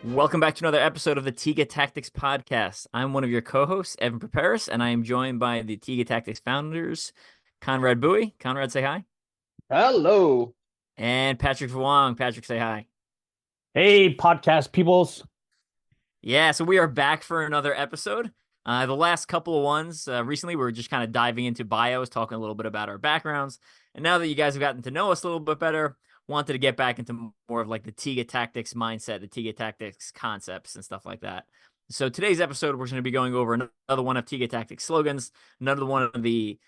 Welcome back to another episode of the Tiga Tactics Podcast. I'm one of your co-hosts, Evan Perperis, and I am joined by the Tiga Tactics founders, Conrad Bui. Conrad, say hi. Hello. And Patrick Vuong. Patrick, say hi. Hey, podcast peoples. Yeah, so we are back for another episode. The last couple of ones recently, we were just kind of diving into bios, talking a little bit about our backgrounds. And now that you guys have gotten to know us a little bit better, wanted to get back into more of like the Tiga Tactics mindset, the Tiga Tactics concepts and stuff like that. So today's episode, we're going to be going over another one of Tiga Tactics slogans, another one of the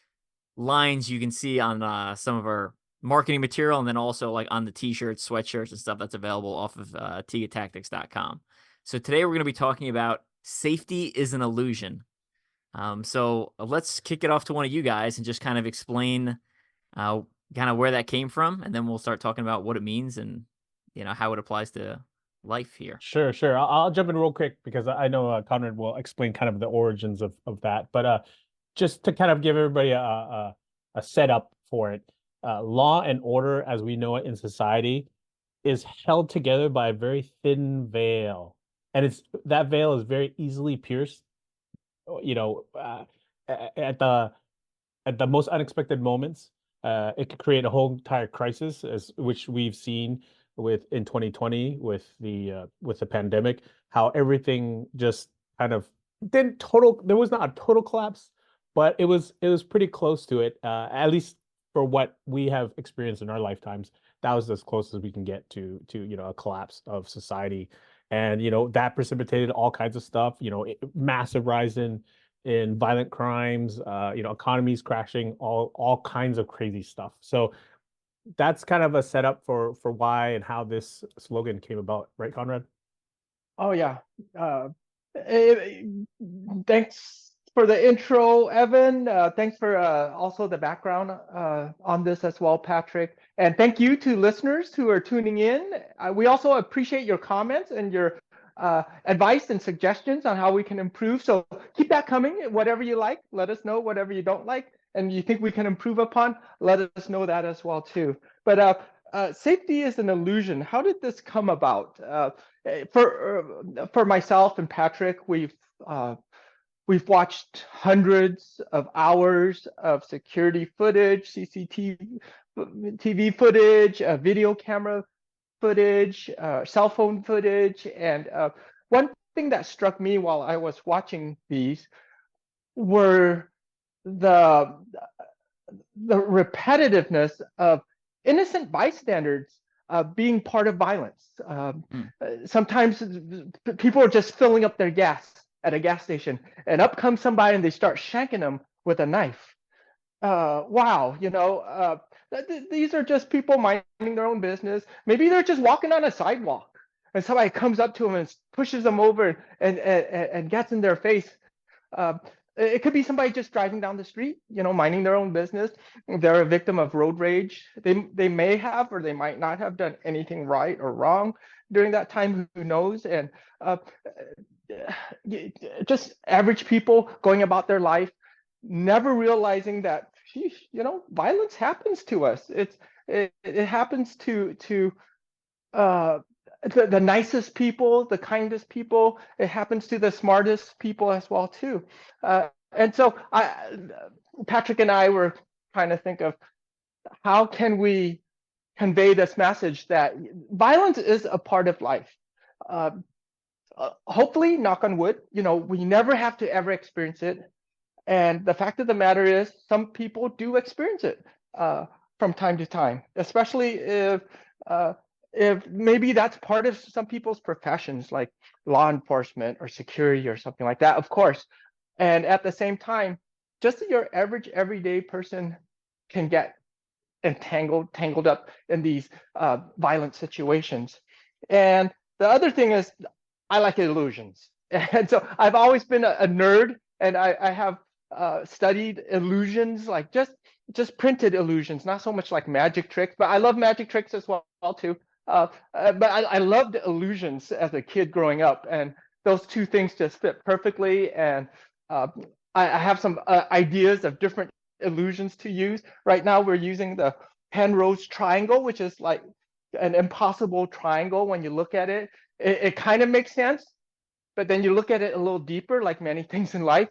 lines you can see on some of our marketing material, and then also like on the t-shirts, sweatshirts, and stuff that's available off of tigatactics.com. So today we're going to be talking about safety is an illusion. So let's kick it off to one of you guys and just kind of explain kind of where that came from, and then we'll start talking about what it means and how it applies to life here. Sure. I'll jump in real quick because I know Conrad will explain kind of the origins of that. But just to kind of give everybody a setup for it, law and order as we know it in society is held together by a very thin veil, and that veil is very easily pierced. You know, at the most unexpected moments, it could create a whole entire crisis, as which we've seen in 2020 with the pandemic, how everything just kind of didn't total. There was not a total collapse, but it was pretty close to it. At least for what we have experienced in our lifetimes, that was as close as we can get to a collapse of society, and that precipitated all kinds of stuff. Massive rise in violent crimes, economies crashing, all kinds of crazy stuff. So that's kind of a setup for why and how this slogan came about, right, Conrad? Oh yeah. Uh, eh, Thanks for the intro, Evan. Thanks for also the background on this as well, Patrick. And thank you to listeners who are tuning in. We also appreciate your comments and your advice and suggestions on how we can improve. So keep that coming. Whatever you like, let us know. Whatever you don't like and you think we can improve upon, let us know that as well too. But safety is an illusion. How did this come about? For myself and Patrick, we've watched hundreds of hours of security footage, CCTV footage, video camera footage, cell phone footage, and one thing that struck me while I was watching these were the the repetitiveness of innocent bystanders being part of violence. Sometimes people are just filling up their gas at a gas station, and up comes somebody and they start shanking them with a knife. Wow, these are just people minding their own business. Maybe they're just walking on a sidewalk, and somebody comes up to them and pushes them over and gets in their face. Uh, it could be somebody just driving down the street, minding their own business. They're a victim of road rage. They may have or they might not have done anything right or wrong during that time. Who knows? And just average people going about their life, never realizing that, violence happens to us. It happens to uh, the nicest people, the kindest people. It happens to the smartest people as well too. And so Patrick and I were trying to think of how can we convey this message that violence is a part of life. Uh, Hopefully, knock on wood, we never have to ever experience it. And the fact of the matter is, some people do experience it from time to time, especially if maybe that's part of some people's professions, like law enforcement or security or something like that, of course. And at the same time, just your average everyday person can get tangled up in these violent situations. And the other thing is, I like illusions. And so I've always been a nerd, and I have studied illusions, like just printed illusions, not so much like magic tricks, but I love magic tricks as well too. But I loved illusions as a kid growing up, and those two things just fit perfectly. And uh, I have some ideas of different illusions to use. Right now, we're using the Penrose triangle, which is like an impossible triangle when you look at it. It kind of makes sense, but then you look at it a little deeper, like many things in life,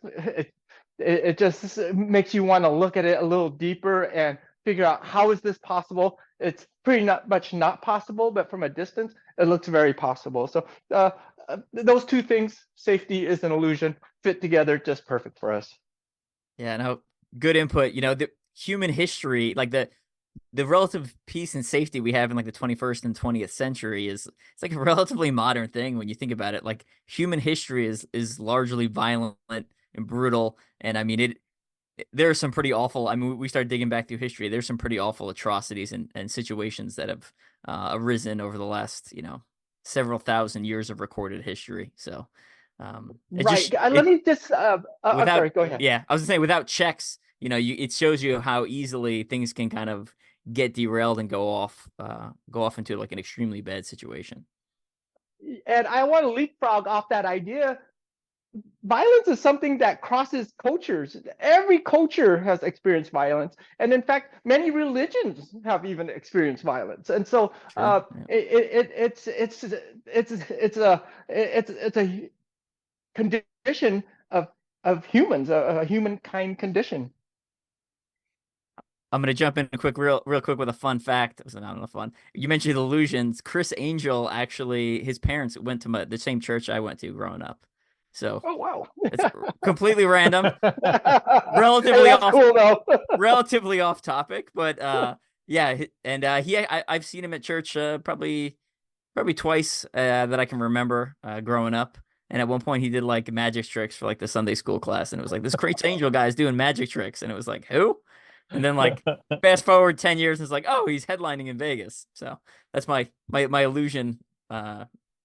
it just makes you want to look at it a little deeper and figure out how is this possible. It's pretty much not possible, but from a distance, it looks very possible. So those two things, safety is an illusion, fit together just perfect for us. Yeah, no, good input. The human history, like the relative peace and safety we have in like the 21st and 20th century it's like a relatively modern thing when you think about it. Like human history is largely violent and brutal. And I mean, there are some pretty awful, I mean, we start digging back through history. There's some pretty awful atrocities and situations that have arisen over the last, several thousand years of recorded history. So, right. Let me just, I'm without, sorry, go ahead. yeah, I was gonna say without checks, it shows you how easily things can kind of get derailed and go off into like an extremely bad situation. And I want to leapfrog off that idea. Violence is something that crosses cultures. Every culture has experienced violence, and in fact, many religions have even experienced violence. And so, Yeah. it's a condition of humans, a humankind condition. I'm gonna jump in real quick with a fun fact. It not enough fun. You mentioned illusions. Chris Angel actually, his parents went to the same church I went to growing up. So Oh wow, it's completely random, Hey, that's cool though. relatively off topic, but yeah, and I've seen him at church probably twice that I can remember growing up. And at one point, he did like magic tricks for like the Sunday school class, and it was like this Chris Angel guy is doing magic tricks, and it was like who? And then like fast forward 10 years, and it's like, oh, he's headlining in Vegas. So that's my illusion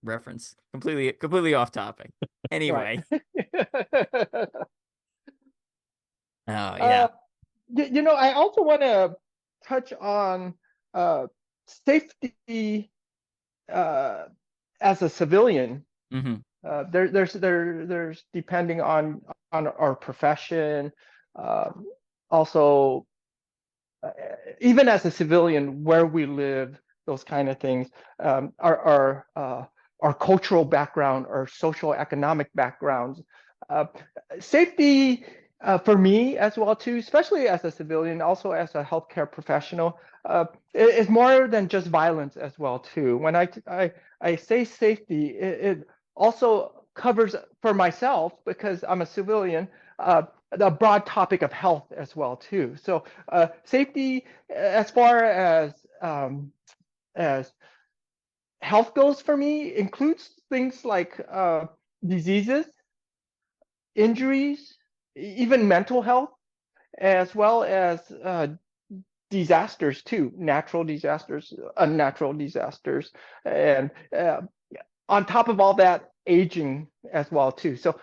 reference. Completely off topic. Anyway. Oh yeah. I also want to touch on safety as a civilian. Mm-hmm. There's depending on our profession, also even as a civilian, where we live, those kind of things, our cultural background, our social economic backgrounds, safety for me as well too, especially as a civilian, also as a healthcare professional, is more than just violence as well too. When I say safety, it also covers for myself because I'm a civilian. The broad topic of health as well too. So safety, as far as health goes for me, includes things like diseases, injuries, even mental health, as well as disasters too, natural disasters, unnatural disasters, and on top of all that, aging as well too. So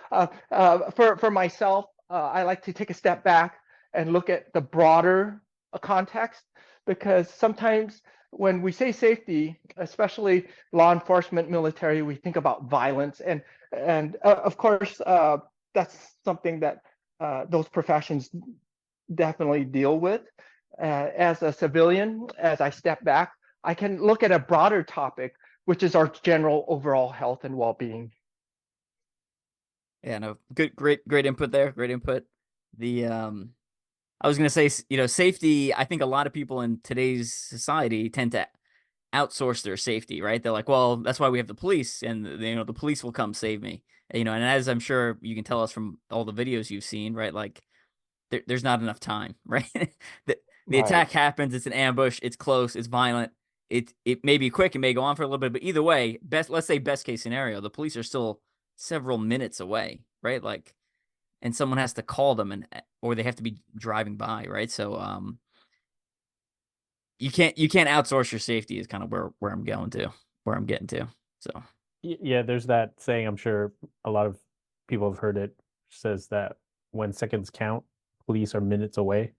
for myself, I like to take a step back and look at the broader context, because sometimes when we say safety, especially law enforcement, military, we think about violence, and of course that's something that those professions definitely deal with. As a civilian, as I step back, I can look at a broader topic, which is our general overall health and well-being. Yeah, no, great input there. Great input. I was gonna say, safety. I think a lot of people in today's society tend to outsource their safety, right? They're like, well, that's why we have the police, and the police will come save me. And as I'm sure you can tell us from all the videos you've seen, right? Like, there's not enough time, right? the attack happens. It's an ambush. It's close. It's violent. It may be quick. It may go on for a little bit, but either way, let's say best case scenario, the police are still several minutes away, right? Like, and someone has to call them, or they have to be driving by, right? So you can't outsource your safety is kind of where I'm getting to. So yeah, there's that saying, I'm sure a lot of people have heard it, says that when seconds count, police are minutes away.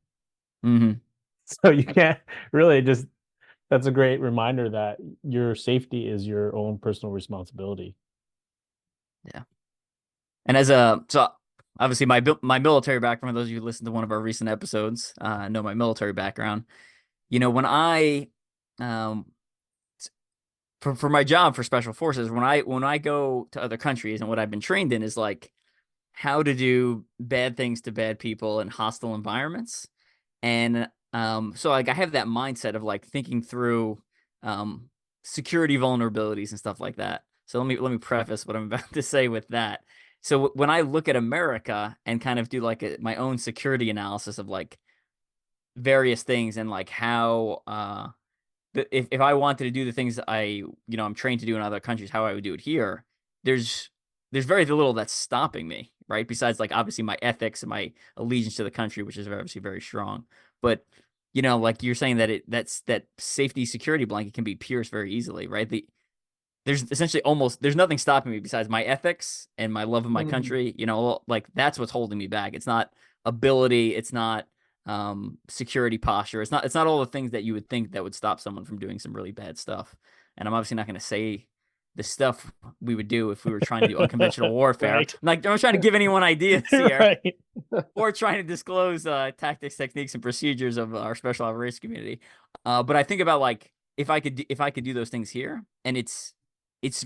Mm-hmm. So you can't really that's a great reminder that your safety is your own personal responsibility. Yeah. And so obviously my military background, those of you who listened to one of our recent episodes know my military background. When I for my job for special forces, when I go to other countries, and what I've been trained in is like how to do bad things to bad people in hostile environments. And so like I have that mindset of like thinking through um security vulnerabilities and stuff like that. So let me preface what I'm about to say with that. So when I look at America and kind of do like my own security analysis of like various things, and like how if I wanted to do the things that I'm trained to do in other countries, how I would do it here, there's there's very little that's stopping me, right? Besides like obviously my ethics and my allegiance to the country, which is obviously very strong. But like you're saying that that safety security blanket can be pierced very easily, right? There's essentially there's nothing stopping me besides my ethics and my love of my Mhm. country. Like that's what's holding me back. It's not ability, it's not security posture. It's not all the things that you would think that would stop someone from doing some really bad stuff. And I'm obviously not going to say the stuff we would do if we were trying to do unconventional warfare. Right. I'm not trying to give anyone ideas here Right. or trying to disclose tactics, techniques, and procedures of our special operations community. But I think about like if I could do those things here, and it's it's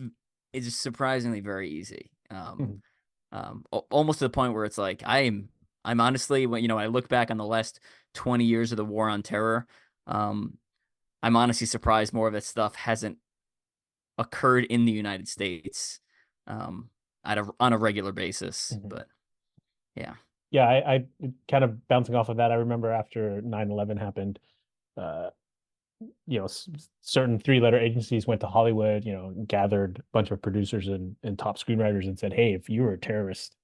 surprisingly very easy. Mhm. Almost to the point where it's like I'm honestly, when I look back on the last 20 years of the war on terror, um, I'm honestly surprised more of that stuff hasn't occurred in the United States um, on a regular basis. Mhm. But yeah, Yeah, I kind of bouncing off of that. I remember after 9/11 happened, uh, certain three-letter agencies went to Hollywood, gathered a bunch of producers and top screenwriters and said, "Hey, if you were a terrorist,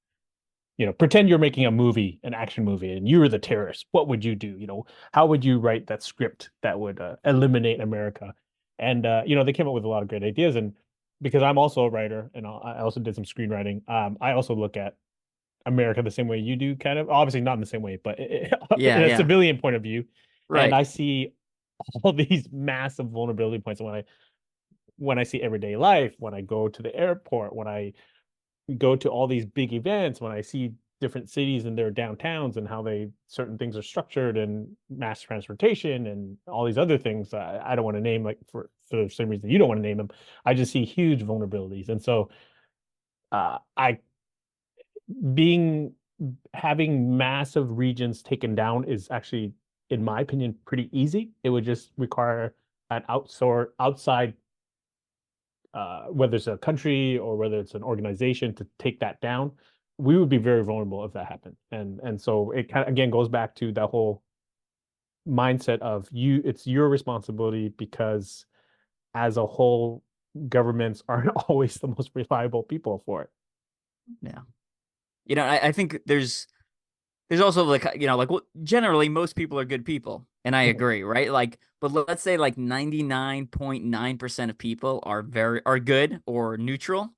pretend you're making a movie, an action movie, and you were the terrorist. What would you do? How would you write that script that would eliminate America?" And they came up with a lot of great ideas. And because I'm also a writer and I also did some screenwriting, I also look at America the same way you do, kind of. Obviously, not in the same way, but in yeah, a yeah, civilian point of view. And right. I see all these massive vulnerability points when I see everyday life, when I go to the airport, when I go to all these big events, when I see different cities and their downtowns and how certain things are structured and mass transportation and all these other things I don't want to name, like for the same reason you don't want to name them. I just see huge vulnerabilities. And so I being having massive regions taken down is actually, in my opinion, pretty easy. It would just require an outside, whether it's a country or whether it's an organization, to take that down. We would be very vulnerable if that happened. And so it kind of again goes back to that whole mindset of it's your responsibility, because as a whole, governments aren't always the most reliable people for it. Yeah, I think there's also like generally most people are good people, and I Mhm. agree, right? Like, but let's say like 99.9% of people are good or neutral.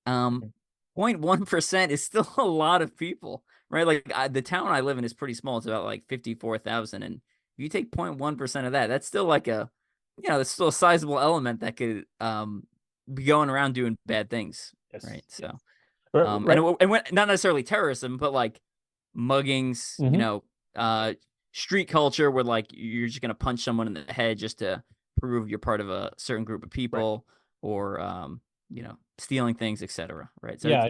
um 0.1% is still a lot of people, right? Like the town I live in is pretty small. It's about like 54,000, and if you take 0.1% of that, that's still like that's still a sizable element that could be going around doing bad things, Yes, right? yes. So Right. not necessarily terrorism, but like muggings, Hmm. street culture where like you're just gonna punch someone in the head just to prove you're part of a certain group of Right. people, or stealing things, etc. Right? So Yeah.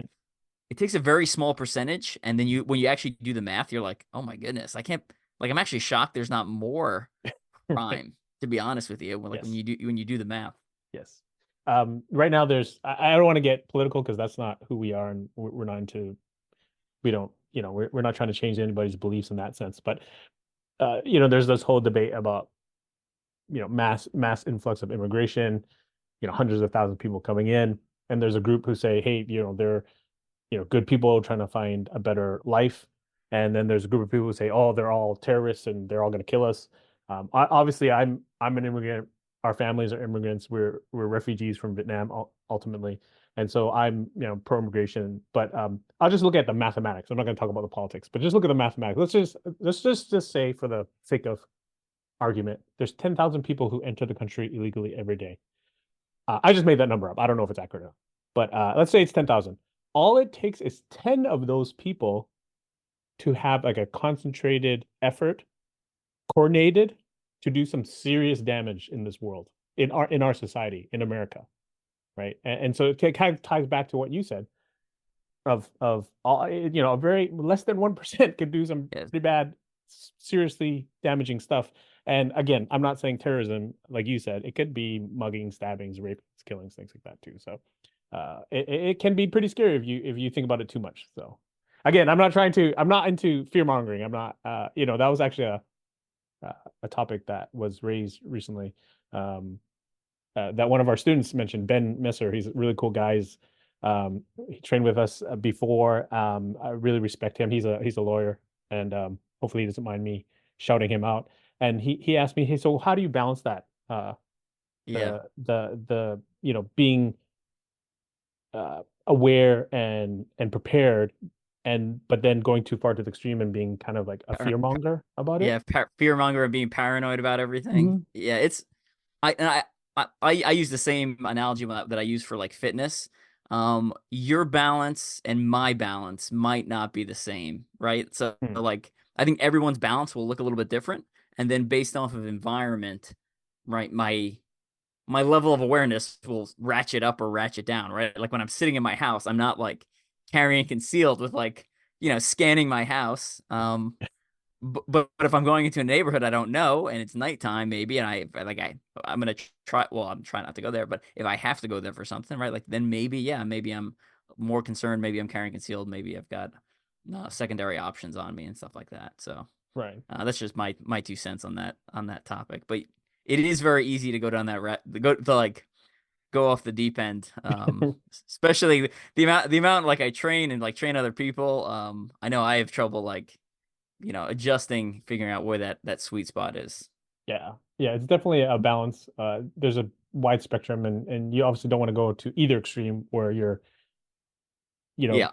it takes a very small percentage, and then when you actually do the math, you're like, oh my goodness, I can't. Like, I'm actually shocked there's not more Right. crime. To be honest with you, when Yes. you do the math. Yes. Right now, I don't want to get political because that's not who we are, and we're not into. We don't. We're not trying to change anybody's beliefs in that sense. But there's this whole debate about mass influx of immigration. Hundreds of thousands of people coming in, and there's a group who say, hey, they're good people trying to find a better life. And then there's a group of people who say, oh, they're all terrorists and they're all going to kill us. Obviously, I'm an immigrant. Our families are immigrants. We're refugees from Vietnam ultimately, and so I'm pro immigration. But I'll just look at the mathematics. I'm not going to talk about the politics, but just look at the mathematics. Let's just say, for the sake of argument, there's 10,000 people who enter the country illegally every day. I just made that number up. I don't know if it's accurate or not, but let's say it's 10,000. All it takes is 10 of those people to have like a concentrated effort, coordinated, to do some serious damage in this world. in our society in America, right? And so it kind of ties back to what you said of all, a very less than 1% could do some Yes. pretty bad, seriously damaging stuff. And again, I'm not saying terrorism, like you said, it could be mugging, stabbings, rapes, killings, things like that too. So it can be pretty scary if you think about it too much. So again, I'm not into fear mongering. I'm not, that was actually a topic that was raised recently. That one of our students mentioned, Ben Messer. He's a really cool guy. He trained with us before. I really respect him. He's a lawyer, and hopefully he doesn't mind me shouting him out. And he asked me, hey, so how do you balance that? Yeah. The being aware and prepared, but then going too far to the extreme and being kind of like a Par- fear monger about it. yeah, fear monger and being paranoid about everything. Mhm. Yeah, it's I use the same analogy that I use for like fitness. Your balance and my balance might not be the same, right? So Hmm. like I think everyone's balance will look a little bit different, and then based off of environment, right? My level of awareness will ratchet up or ratchet down, right? Like when I'm sitting in my house, I'm not like carrying concealed with like, scanning my house. But if I'm going into a neighborhood I don't know and it's nighttime maybe, and I'm gonna try. Well, I'm trying not to go there, but if I have to go there for something, right? Like then maybe I'm more concerned. Maybe I'm carrying concealed. Maybe I've got secondary options on me and stuff like that. So Right. that's just my 2 cents on that topic. But it is very easy to go down that go off the deep end. Especially the amount like I train and like train other people. I know I have trouble like adjusting, figuring out where that sweet spot is. Yeah. Yeah, it's definitely a balance. There's a wide spectrum, and you obviously don't want to go to either extreme where you're, you know, Yeah,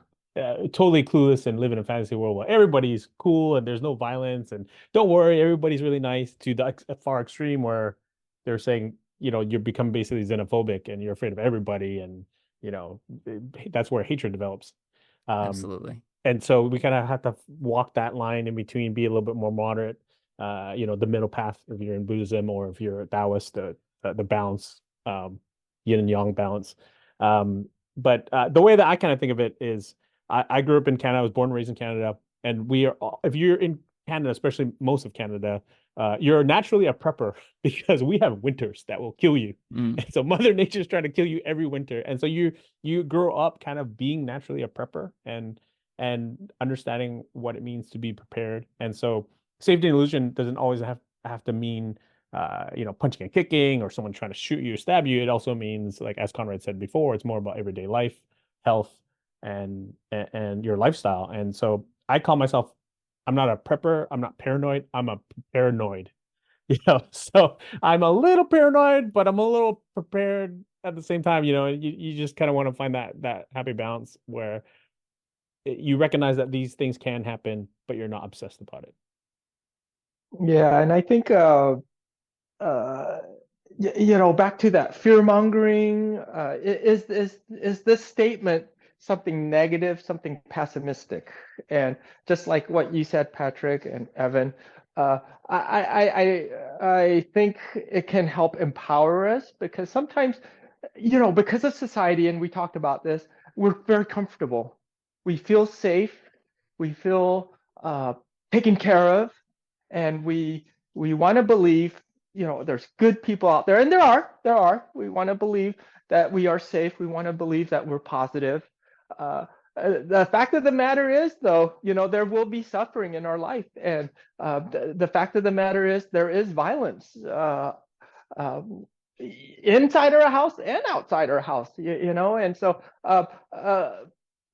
totally clueless and live in a fantasy world where everybody's cool and there's no violence and don't worry, everybody's really nice, to the far extreme where they're saying, you become basically xenophobic and you're afraid of everybody, and you know that's where hatred develops. Um, absolutely. and so we kind of have to walk that line in between, be a little bit more moderate, the middle path if you're in Buddhism, or if you're a Taoist, the balance, yin and yang balance. But the way that I kind of think of it is, I grew up in Canada. I was born and raised in Canada, and if you're in Canada, especially most of Canada, you're naturally a prepper because we have winters that will kill you. Mm, And so Mother Nature's trying to kill you every winter. And so you grow up kind of being naturally a prepper, and understanding what it means to be prepared. And so safety and illusion doesn't always have to mean punching and kicking or someone trying to shoot you or stab you. It also means, like as Conrad said before, it's more about everyday life, health, and your lifestyle. And so I call myself, I'm not a prepper, I'm not paranoid, I'm a paranoid. So I'm a little paranoid, but I'm a little prepared at the same time. You just kind of want to find that happy balance where you recognize that these things can happen, but you're not obsessed about it. Yeah, and I think uh, back to that fear mongering, is this statement something negative, something pessimistic? And just like what you said, Patrick and Evan, uh, I think it can help empower us, because sometimes, because of society, and we talked about this, we're very comfortable. We feel safe. We feel taken care of, and we want to believe, there's good people out there, and there are. We want to believe that we are safe. We want to believe that we're positive. Uh, the fact of the matter is, though, there will be suffering in our life, and the fact of the matter is there is violence. Uh, Inside our house and outside our house, and so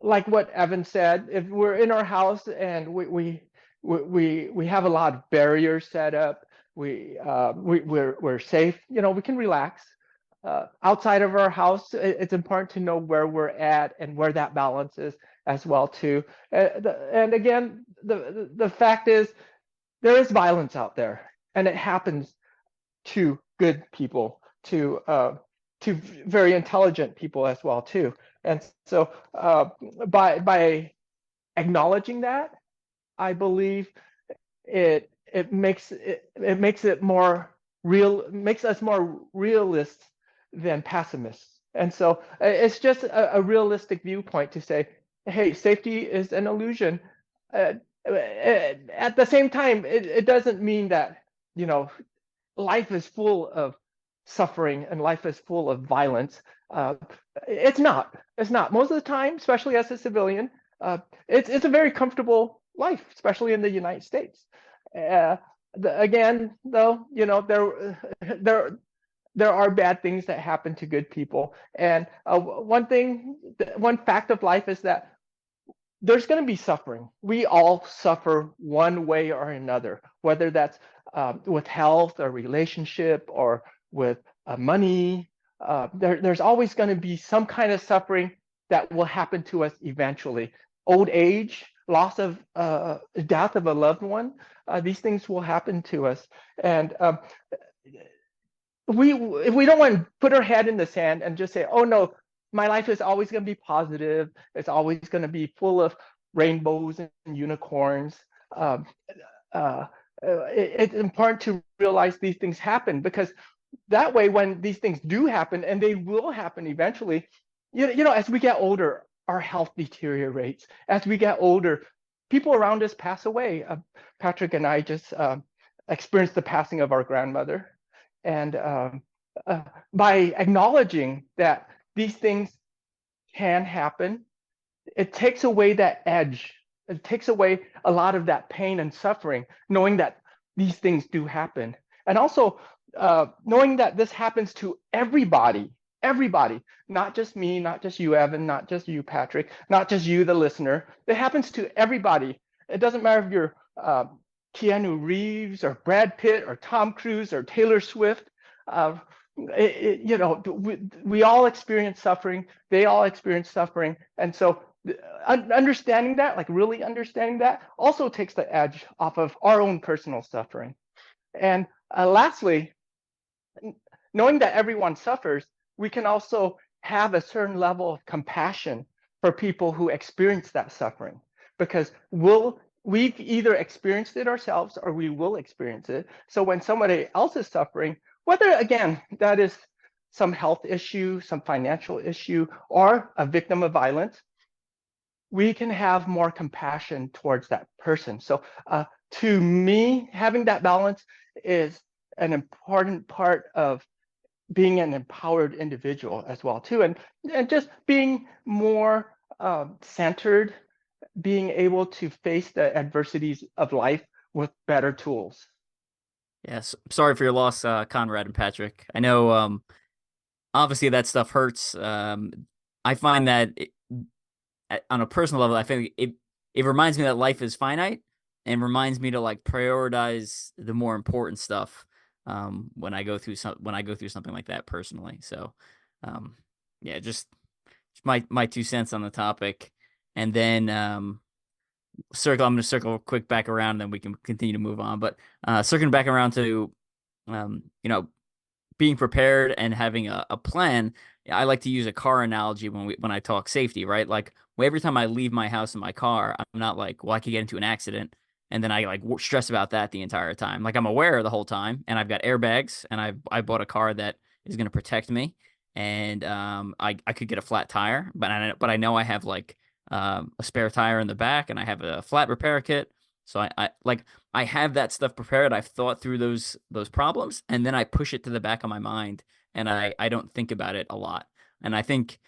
like what Evan said, if we're in our house and we have a lot of barriers set up, we're safe, we can relax. Outside of our house, it's important to know where we're at and where that balance is as well too. And again, the fact is, there is violence out there, and it happens to good people, to very intelligent people as well too. And so by acknowledging that, I believe it makes it more makes us more realists than pessimists. And so it's just a realistic viewpoint to say, hey, safety is an illusion. At the same time, it doesn't mean that, life is full of suffering and life is full of violence. It's not. It's not. Most of the time, especially as a civilian, it's a very comfortable life, especially in the United States. Again, though, there are bad things that happen to good people. And one fact of life is that there's going to be suffering. We all suffer one way or another, whether that's with health or relationship or with money. There's always going to be some kind of suffering that will happen to us eventually. Old age, loss of death of a loved one, these things will happen to us. And we don't want to put our head in the sand and just say, oh no, my life is always going to be positive. It's always going to be full of rainbows and unicorns. It's important to realize these things happen, because that way, when these things do happen, and they will happen eventually, as we get older, our health deteriorates. As we get older, people around us pass away. Patrick and I just experienced the passing of our grandmother. And by acknowledging that these things can happen, it takes away that edge. It takes away a lot of that pain and suffering, knowing that these things do happen. And also knowing that this happens to everybody, not just me, not just you, Evan, not just you, Patrick, not just you, the listener. It happens to everybody. It doesn't matter if you're Keanu Reeves or Brad Pitt or Tom Cruise or Taylor Swift. We all experience suffering. They all experience suffering. And so understanding that, like really understanding that, also takes the edge off of our own personal suffering. And lastly, knowing that everyone suffers, we can also have a certain level of compassion for people who experience that suffering, because we've either experienced it ourselves or we will experience it. So when somebody else is suffering, whether, again, that is some health issue, some financial issue, or a victim of violence, we can have more compassion towards that person. So to me, having that balance is an important part of being an empowered individual as well, too. And just being more centered, being able to face the adversities of life with better tools. Yes. Sorry for your loss, Conrad and Patrick. I know, obviously that stuff hurts. I find that on a personal level, I think it reminds me that life is finite, and reminds me to like prioritize the more important stuff when I go through something like that personally. So, yeah, just my 2 cents on the topic. And then I'm going to circle quick back around, then we can continue to move on. But circling back around to, being prepared and having a plan. I like to use a car analogy when I talk safety, right? Like every time I leave my house in my car, I'm not like, well, I could get into an accident, and then I like stress about that the entire time. Like I'm aware the whole time, and I've got airbags, and I bought a car that is going to protect me, and I could get a flat tire, but I know I have like a spare tire in the back, and I have a flat repair kit. So I have that stuff prepared. I've thought through those problems, and then I push it to the back of my mind, and I don't think about it a lot. And I think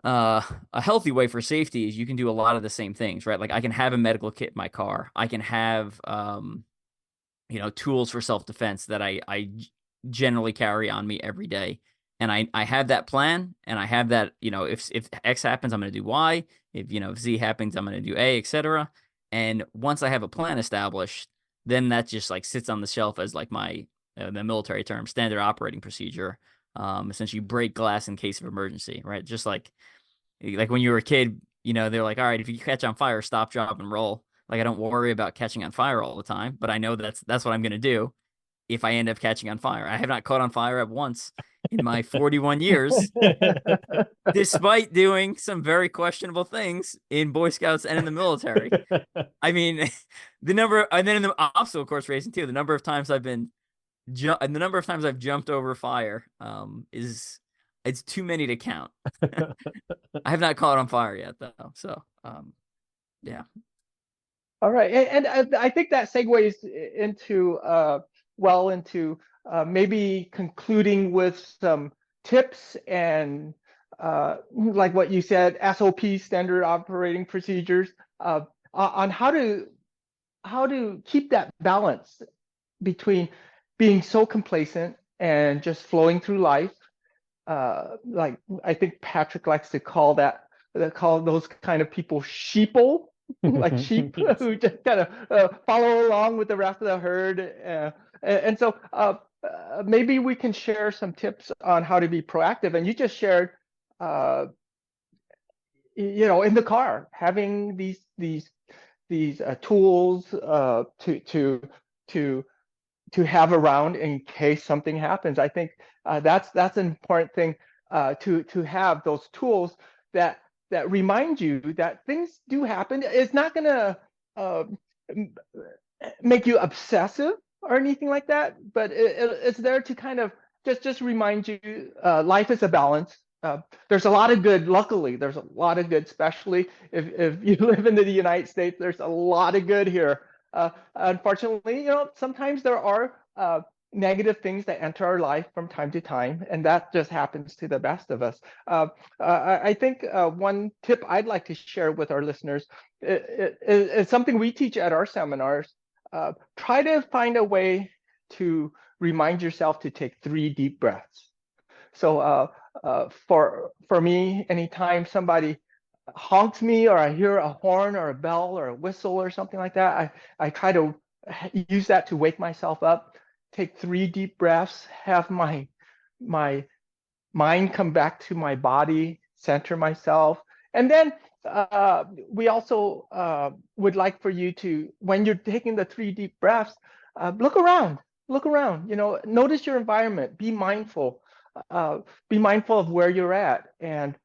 a healthy way for safety is you can do a lot of the same things, right? Like I can have a medical kit in my car. I can have tools for self-defense that I generally carry on me every day. And I have that plan, and I have that, if X happens, I'm going to do Y. If Z happens, I'm going to do A, etc. And once I have a plan established, then that just like sits on the shelf as like my the military term, standard operating procedure. Essentially break glass in case of emergency, right? Just like when you were a kid, they're like, all right, if you catch on fire, stop, drop, and roll. Like I don't worry about catching on fire all the time, but I know that's what I'm going to do if I end up catching on fire. I have not caught on fire at once in my 41 years, despite doing some very questionable things in Boy Scouts and in the military. I mean, and then in the obstacle course racing too, the number of times I've been and the number of times I've jumped over fire is it's too many to count. I have not caught on fire yet though. So yeah. All right, and I think that segues into well into maybe concluding with some tips and like what you said, SOP, standard operating procedures, on how to keep that balance between being so complacent and just flowing through life. Like I think Patrick likes to call call those kind of people sheeple, like sheep Yes. who just kind of follow along with the rest of the herd. And so maybe we can share some tips on how to be proactive. And you just shared, in the car, having these tools to to have around in case something happens. I think that's an important thing, to have those tools that remind you that things do happen. It's not gonna uh, make you obsessive or anything like that, but it's there to kind of just remind you life is a balance. There's a lot of good. Luckily, there's a lot of good, especially if you live in the United States. There's a lot of good here. Unfortunately, sometimes there are negative things that enter our life from time to time, and that just happens to the best of us. I think one tip I'd like to share with our listeners is something we teach at our seminars. Try to find a way to remind yourself to take 3 deep breaths. So for me, anytime somebody honks me or I hear a horn or a bell or a whistle or something like that, I try to use that to wake myself up, take 3 deep breaths, have my mind come back to my body, center myself. And then we also would like for you to, when you're taking the 3 deep breaths, look around, notice your environment, be mindful of where you're at, and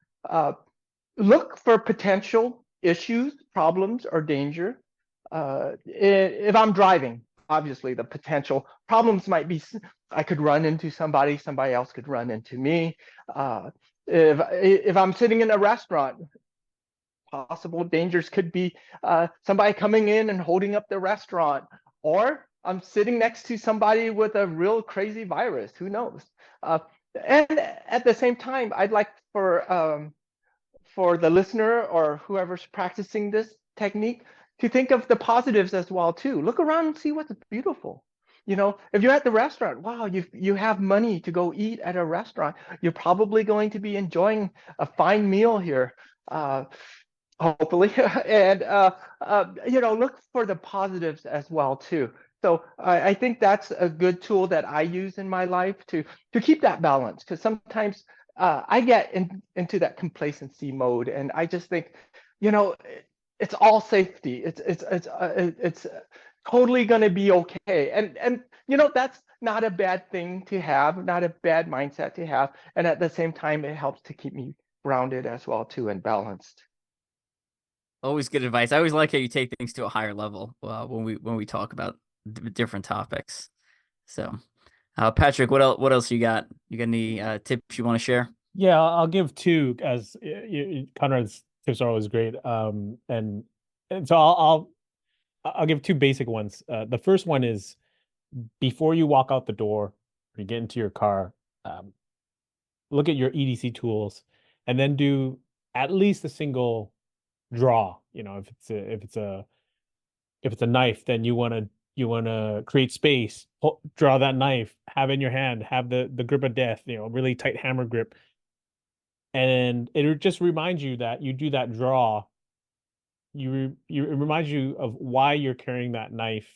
look for potential issues, problems, or danger. If I'm driving, obviously the potential problems might be I could run into somebody else could run into me. If I'm sitting in a restaurant, possible dangers could be somebody coming in and holding up the restaurant, or I'm sitting next to somebody with a real crazy virus. Who knows? And at the same time, I'd like for the listener or whoever's practicing this technique to think of the positives as well too. Look around and see what's beautiful. If you're at the restaurant, wow, you have money to go eat at a restaurant. You're probably going to be enjoying a fine meal here, hopefully. And look for the positives as well too. So I think that's a good tool that I use in my life to keep that balance, because sometimes I get into that complacency mode, and I just think, it's all safety. It's totally going to be okay, and that's not a bad thing to have, not a bad mindset to have, and at the same time, it helps to keep me grounded as well too, and balanced. Always good advice. I always like how you take things to a higher level when we talk about different topics. So, Patrick, what else you got? You got any tips you want to share? Yeah, I'll give two, as Conrad's tips are always great. And so I'll give two basic ones. The first one is, before you walk out the door, or you get into your car, look at your EDC tools, and then do at least a single draw. If it's a knife, then you want to create space, draw that knife, have it in your hand, have the grip of death, really tight hammer grip. And it just reminds you that you do that draw. It reminds you of why you're carrying that knife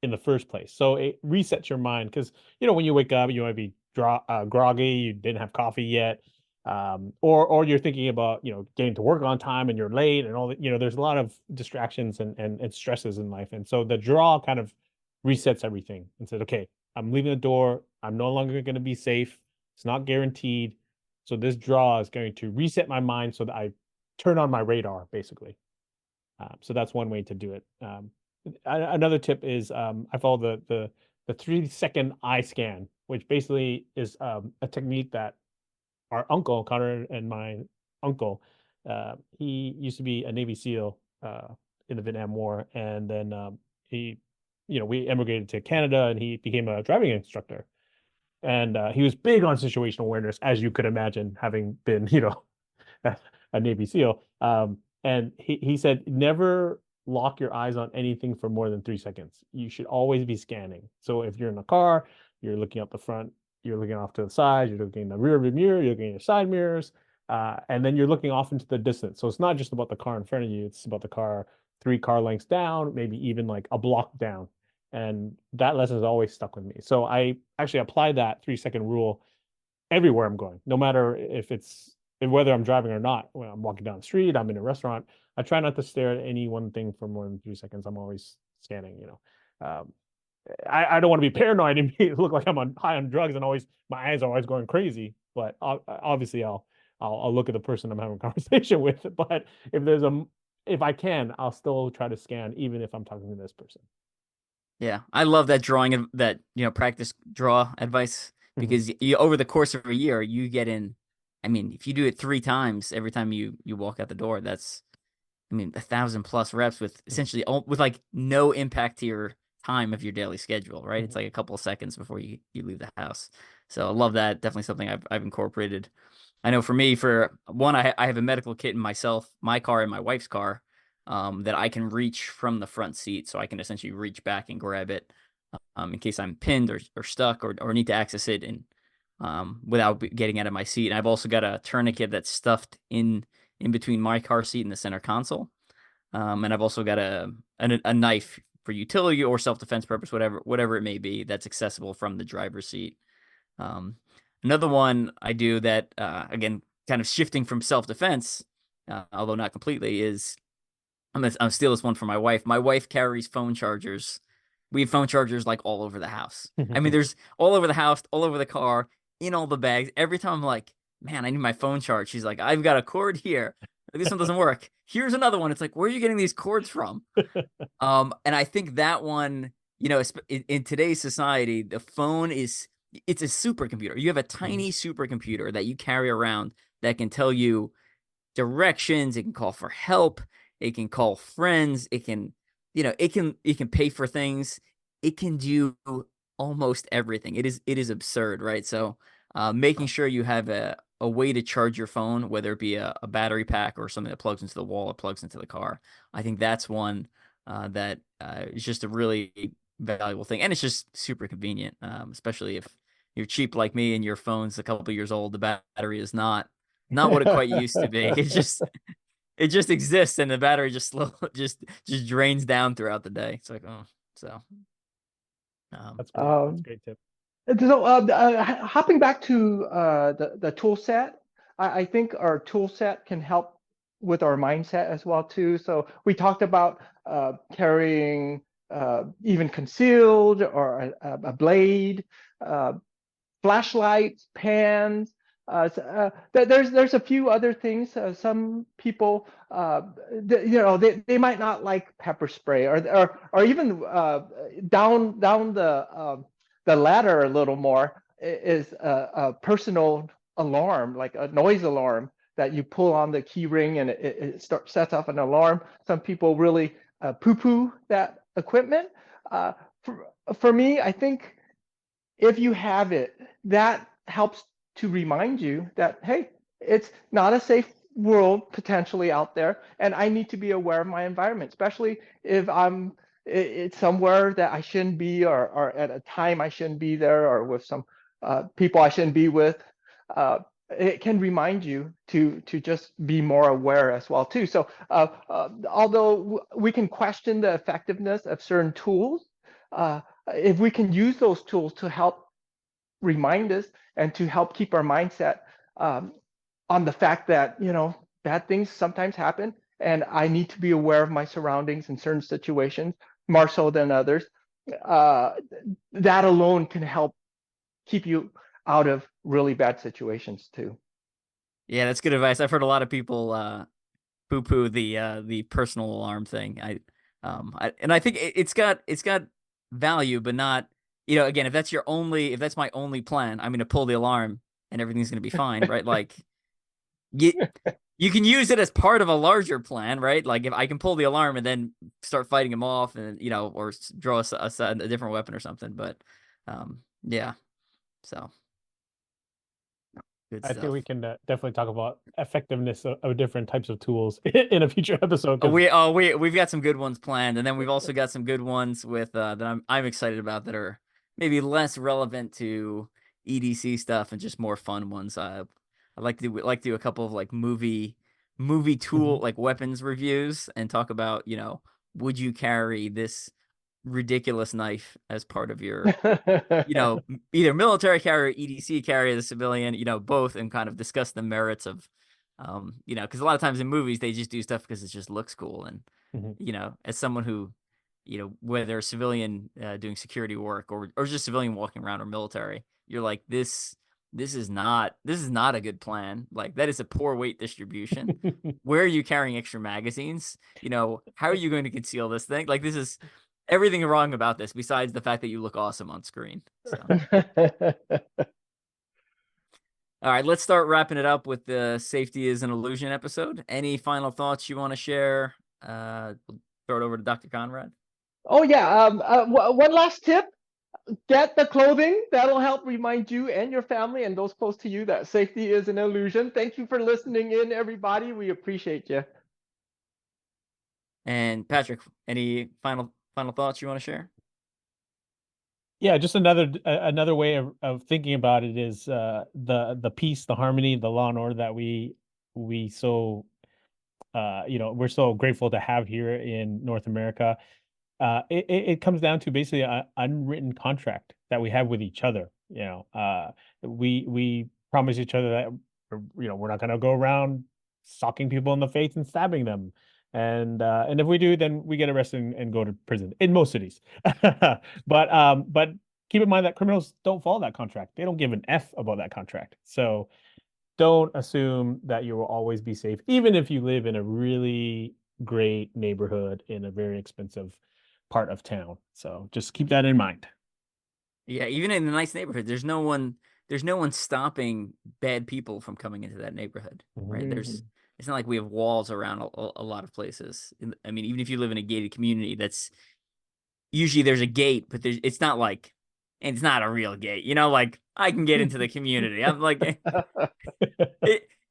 in the first place. So it resets your mind, because when you wake up, you might be groggy, you didn't have coffee yet, or you're thinking about getting to work on time and you're late and all that. There's a lot of distractions and stresses in life, and so the draw kind of resets everything and says, okay, I'm leaving the door, I'm no longer going to be safe, it's not guaranteed. So this draw is going to reset my mind so that I turn on my radar, basically. So that's one way to do it. Another tip is, I follow the 3-second eye scan, which basically is a technique that our uncle, Conrad, and my uncle, he used to be a Navy SEAL in the Vietnam War, and then he, we emigrated to Canada, and he became a driving instructor. And he was big on situational awareness, as you could imagine, having been, a Navy SEAL. And he said, never lock your eyes on anything for more than 3 seconds. You should always be scanning. So if you're in a car, you're looking up the front, you're looking off to the side, you're looking in the rear view mirror, you're looking at your side mirrors, and then you're looking off into the distance. So it's not just about the car in front of you, it's about the car 3 car lengths down, maybe even like a block down. And that lesson has always stuck with me. So I actually apply that 3-second rule everywhere I'm going, no matter if it's whether I'm driving or not. When I'm walking down the street, I'm in a restaurant, I try not to stare at any one thing for more than 3 seconds. I'm always scanning, I don't want to be paranoid and look like I'm high on drugs and always my eyes are always going crazy. But obviously I'll look at the person I'm having a conversation with. But if I can, I'll still try to scan even if I'm talking to this person. Yeah, I love that drawing of that, practice draw advice, because you, over the course of a year, you get in. I mean, if you do it 3 times every time you walk out the door, that's, 1,000+ reps with essentially with like no impact to your time of your daily schedule, right? It's like a couple of seconds before you leave the house. So I love that. Definitely something I've incorporated. I know for me, for one, I have a medical kit in myself, my car, and my wife's car, that I can reach from the front seat. So I can essentially reach back and grab it in case I'm pinned or stuck or need to access it and without getting out of my seat. And I've also got a tourniquet that's stuffed in between my car seat and the center console. And I've also got a knife for utility or self-defense purpose, whatever it may be, that's accessible from the driver's seat. Another one I do that, again, kind of shifting from self-defense, although not completely, is I'm gonna steal this one from my wife. My wife carries phone chargers. We have phone chargers like all over the house. There's all over the house, all over the car, in all the bags. Every time I'm like, man, I need my phone charged. She's like, I've got a cord here. This one doesn't work. Here's another one. It's like, where are you getting these cords from? And I think that one, in today's society, the phone it's a supercomputer. You have a tiny supercomputer that you carry around that can tell you directions. It can call for help. It can call friends. It can, it can pay for things. It can do almost everything. It is absurd, right? So, making sure you have a way to charge your phone, whether it be a battery pack or something that plugs into the wall or plugs into the car. I think that's one that is just a really valuable thing. And it's just super convenient, especially if you're cheap like me and your phone's a couple of years old. The battery is not what it quite used to be. It just exists, and the battery just just drains down throughout the day. It's like, oh, so That's great. That's a great tip. So, hopping back to the tool set, I think our tool set can help with our mindset as well too. So we talked about carrying even concealed or a blade, flashlights, pans. There's a few other things. Some people, they might not like pepper spray or even down the ladder a little more is a personal alarm, like a noise alarm that you pull on the key ring and it sets off an alarm. Some people really poo-poo that equipment. For me, I think if you have it, that helps to remind you that, hey, it's not a safe world potentially out there, and I need to be aware of my environment, especially if it's somewhere that I shouldn't be, or at a time I shouldn't be there, or with some people I shouldn't be with. It can remind you to just be more aware as well too. So although we can question the effectiveness of certain tools, if we can use those tools to help remind us and to help keep our mindset on the fact that, bad things sometimes happen, and I need to be aware of my surroundings in certain situations, more so than others, that alone can help keep you out of really bad situations too. Yeah, that's good advice. I've heard a lot of people poo-poo the personal alarm thing. I think it's got value, but not you know, again, if that's my only plan, I'm going to pull the alarm and everything's going to be fine, right? Like, you can use it as part of a larger plan, right? Like if I can pull the alarm and then start fighting him off, and you know, or draw a different weapon or something. But yeah, so good I think stuff. we can definitely talk about effectiveness of different types of tools in a future episode. We've got some good ones planned, and then we've also got some good ones with that I'm excited about that are maybe less relevant to EDC stuff and just more fun ones. I like to do a couple of like movie tool like weapons reviews and talk about, you know, would you carry this ridiculous knife as part of your, you know, either military carry or EDC carry as a civilian, you know, both, and kind of discuss the merits of, you know, because a lot of times in movies they just do stuff because it just looks cool. And, Mhm. you know, as someone who, you know, whether a civilian doing security work or just civilian walking around or military, you're like, this is not a good plan. Like that is a poor weight distribution. Where are you carrying extra magazines? You know, how are you going to conceal this thing? Like this is everything wrong about this besides the fact that you look awesome on screen. So, all right, let's start wrapping it up with the safety is an illusion episode. Any final thoughts you want to share? We'll throw it over to Dr. Conrad. Oh yeah. One last tip: get the clothing. That'll help remind you and your family and those close to you that safety is an illusion. Thank you for listening in, everybody. We appreciate you. And Patrick, any final thoughts you want to share? Yeah, just another way of thinking about it is the peace, the harmony, the law and order that we so you know, we're so grateful to have here in North America. It comes down to basically an unwritten contract that we have with each other. You know, we promise each other that, you know, we're not going to go around socking people in the face and stabbing them. And if we do, then we get arrested and go to prison in most cities. But keep in mind that criminals don't follow that contract. They don't give an F about that contract. So don't assume that you will always be safe, even if you live in a really great neighborhood in a very expensive part of town. So just keep that in mind. Yeah, even in a nice neighborhood, there's no one stopping bad people from coming into that neighborhood, right? It's not like we have walls around a lot of places. I mean, even if you live in a gated community, that's usually there's a gate, but it's not like, and it's not a real gate, you know, like I can get into the community. I'm like,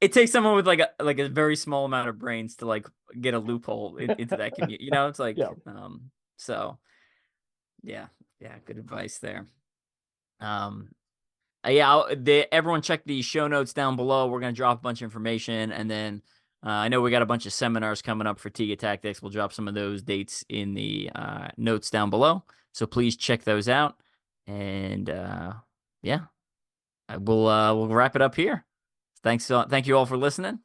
it takes someone with like a very small amount of brains to like get a loophole into that community, you know. It's like, Yeah. So yeah, good advice there. Yeah, everyone check the show notes down below. We're gonna drop a bunch of information, and then I know we got a bunch of seminars coming up for Tiga Tactics. We'll drop some of those dates in the notes down below, so please check those out. And yeah, we'll wrap it up here. Thank you all for listening,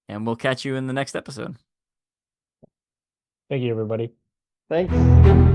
and we'll catch you in the next episode. Thank you, everybody. Thanks.